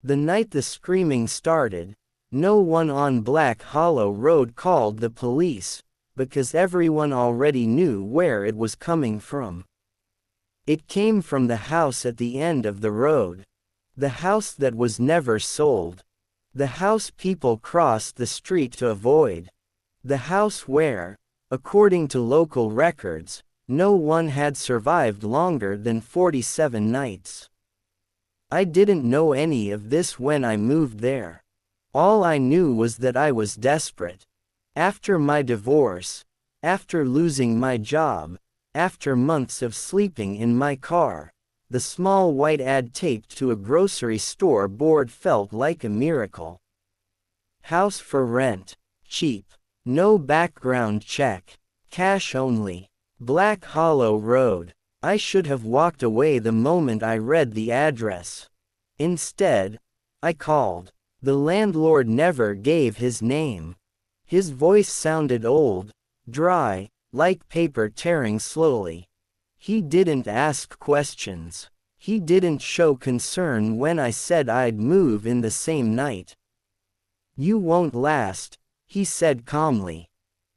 The night the screaming started, no one on Black Hollow Road called the police, because everyone already knew where it was coming from. It came from the house at the end of the road. The house that was never sold. The house people crossed the street to avoid. The house where, according to local records, no one had survived longer than 47 nights. I didn't know any of this when I moved there. All I knew was that I was desperate. After my divorce, after losing my job, after months of sleeping in my car, the small white ad taped to a grocery store board felt like a miracle. House for rent, cheap, no background check, cash only, Black Hollow Road. I should have walked away the moment I read the address. Instead, I called. The landlord never gave his name. His voice sounded old, dry, like paper tearing slowly. He didn't ask questions. He didn't show concern when I said I'd move in the same night. "You won't last," he said calmly.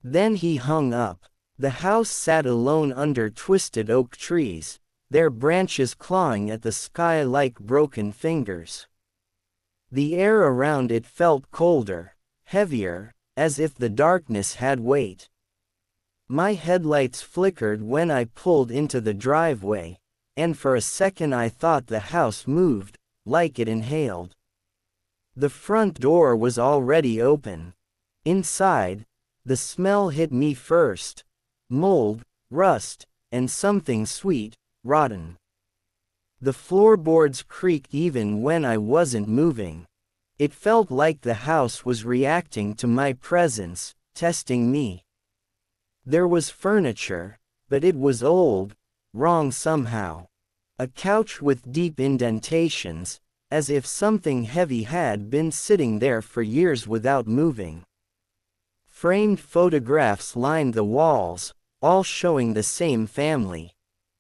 Then he hung up. The house sat alone under twisted oak trees, their branches clawing at the sky like broken fingers. The air around it felt colder, heavier, as if the darkness had weight. My headlights flickered when I pulled into the driveway, and for a second I thought the house moved, like it inhaled. The front door was already open. Inside, the smell hit me first. Mold, rust, and something sweet, rotten. The floorboards creaked even when I wasn't moving. It felt like the house was reacting to my presence, testing me. There was furniture, but it was old, wrong somehow. A couch with deep indentations, as if something heavy had been sitting there for years without moving. Framed photographs lined the walls, all showing the same family.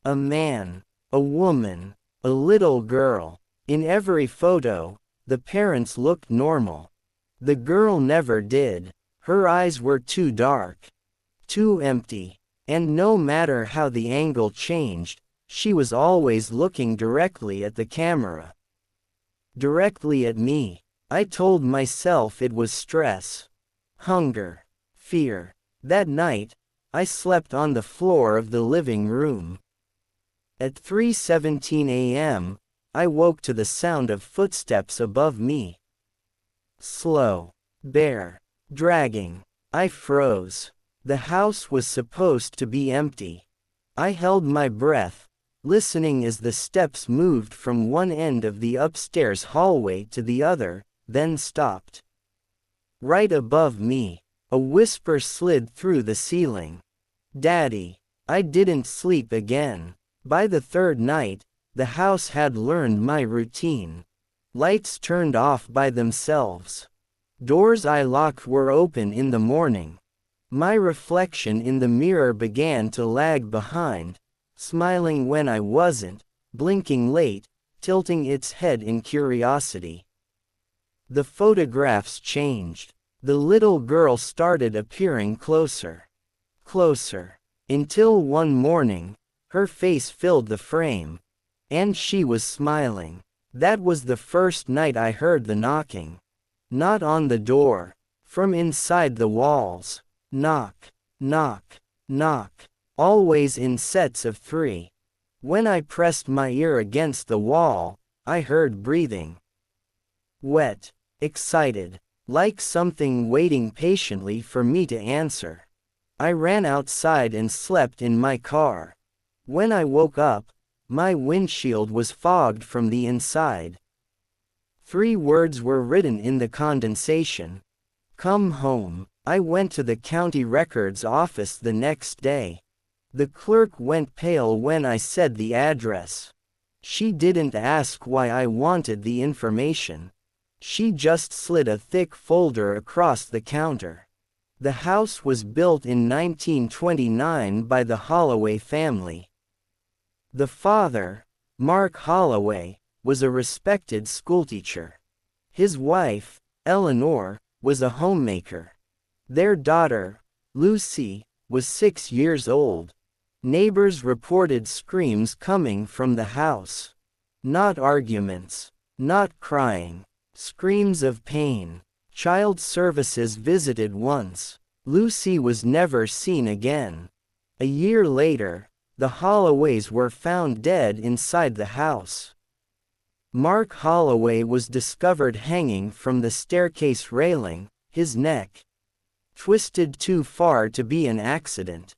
A man, a woman, a little girl. In every photo, the parents looked normal. The girl never did. Her eyes were too dark, too empty, and no matter how the angle changed, she was always looking directly at the camera. Directly at me. I told myself it was stress, hunger, fear. That night, I slept on the floor of the living room. At 3:17 a.m., I woke to the sound of footsteps above me. Slow, bare, dragging. I froze. The house was supposed to be empty. I held my breath, listening as the steps moved from one end of the upstairs hallway to the other, then stopped. Right above me, a whisper slid through the ceiling. "Daddy." I didn't sleep again. By the third night, the house had learned my routine. Lights turned off by themselves. Doors I locked were open in the morning. My reflection in the mirror began to lag behind, smiling when I wasn't, blinking late, tilting its head in curiosity. The photographs changed. The little girl started appearing closer. Closer. Until one morning, her face filled the frame. And she was smiling. That was the first night I heard the knocking. Not on the door. From inside the walls. Knock, knock, knock. Always in sets of 3. When I pressed my ear against the wall, I heard breathing. Wet, excited, like something waiting patiently for me to answer. I ran outside and slept in my car. When I woke up, my windshield was fogged from the inside. 3 words were written in the condensation. "Come home." I went to the county records office the next day. The clerk went pale when I said the address. She didn't ask why I wanted the information. She just slid a thick folder across the counter. The house was built in 1929 by the Holloway family. The father, Mark Holloway, was a respected schoolteacher. His wife, Eleanor, was a homemaker. Their daughter, Lucy, was 6 years old. Neighbors reported screams coming from the house. Not arguments, not crying, screams of pain. Child services visited once. Lucy was never seen again. A year later, the Holloways were found dead inside the house. Mark Holloway was discovered hanging from the staircase railing, his neck twisted too far to be an accident.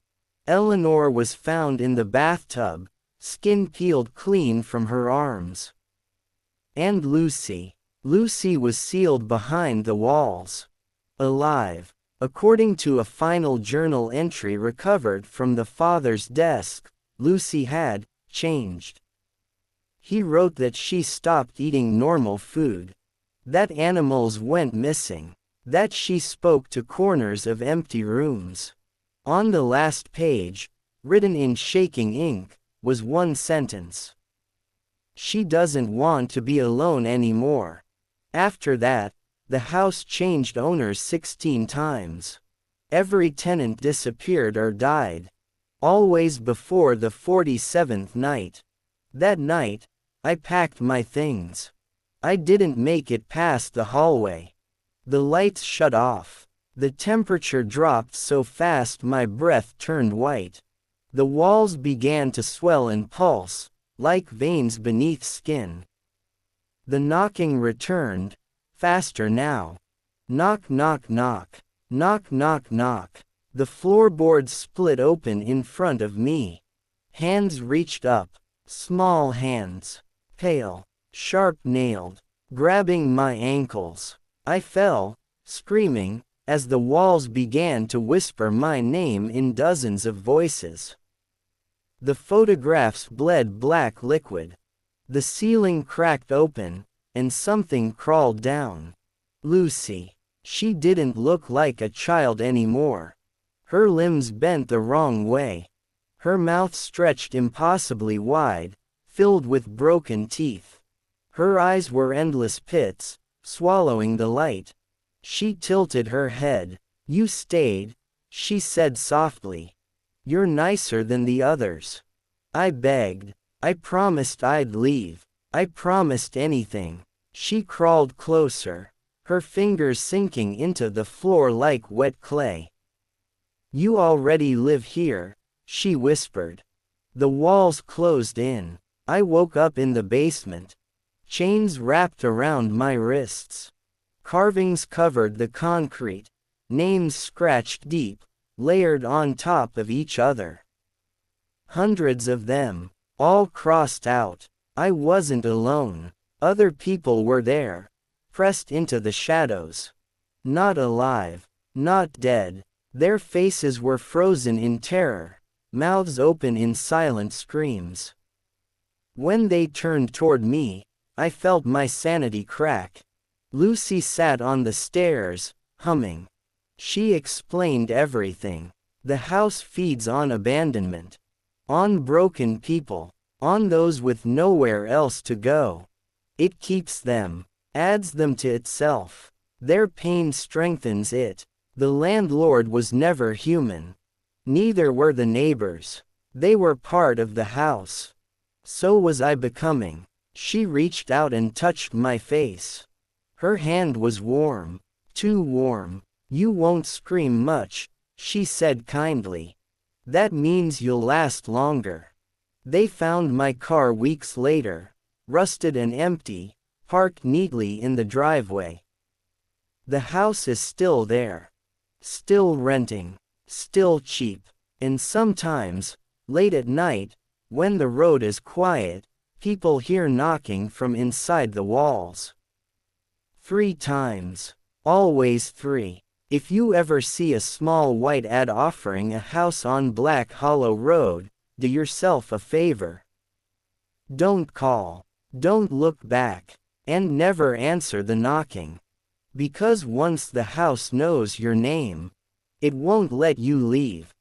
Eleanor was found in the bathtub, skin peeled clean from her arms. And Lucy was sealed behind the walls. Alive. According to a final journal entry recovered from the father's desk, Lucy had changed. He wrote that she stopped eating normal food, that animals went missing, that she spoke to corners of empty rooms. On the last page, written in shaking ink, was one sentence. She doesn't want to be alone anymore. After that, the house changed owners 16 times. Every tenant disappeared or died. Always before the 47th night. That night, I packed my things. I didn't make it past the hallway. The lights shut off. The temperature dropped so fast my breath turned white. The walls began to swell and pulse, like veins beneath skin. The knocking returned, faster now. Knock, knock, knock. Knock, knock, knock. The floorboards split open in front of me. Hands reached up, small hands, pale, sharp-nailed, grabbing my ankles. I fell, screaming, as the walls began to whisper my name in dozens of voices. The photographs bled black liquid. The ceiling cracked open, and something crawled down. Lucy. She didn't look like a child anymore. Her limbs bent the wrong way. Her mouth stretched impossibly wide, filled with broken teeth. Her eyes were endless pits, swallowing the light. She tilted her head. "You stayed," she said softly. "You're nicer than the others." I begged. I promised I'd leave. I promised anything. She crawled closer, her fingers sinking into the floor like wet clay. "You already live here," she whispered. The walls closed in. I woke up in the basement. Chains wrapped around my wrists. Carvings covered the concrete. Names scratched deep, layered on top of each other. Hundreds of them, all crossed out. I wasn't alone. Other people were there, pressed into the shadows. Not alive, not dead. Their faces were frozen in terror, mouths open in silent screams. When they turned toward me, I felt my sanity crack. Lucy sat on the stairs, humming. She explained everything. The house feeds on abandonment. On broken people. On those with nowhere else to go. It keeps them. Adds them to itself. Their pain strengthens it. The landlord was never human. Neither were the neighbors. They were part of the house. So was I becoming. She reached out and touched my face. Her hand was warm. Too warm. "You won't scream much," she said kindly. "That means you'll last longer." They found my car weeks later, rusted and empty, parked neatly in the driveway. The house is still there. Still renting. Still cheap. And sometimes, late at night, when the road is quiet, people hear knocking from inside the walls. 3 times. Always 3. If you ever see a small white ad offering a house on Black Hollow Road, do yourself a favor. Don't call. Don't look back. And never answer the knocking. Because once the house knows your name, it won't let you leave.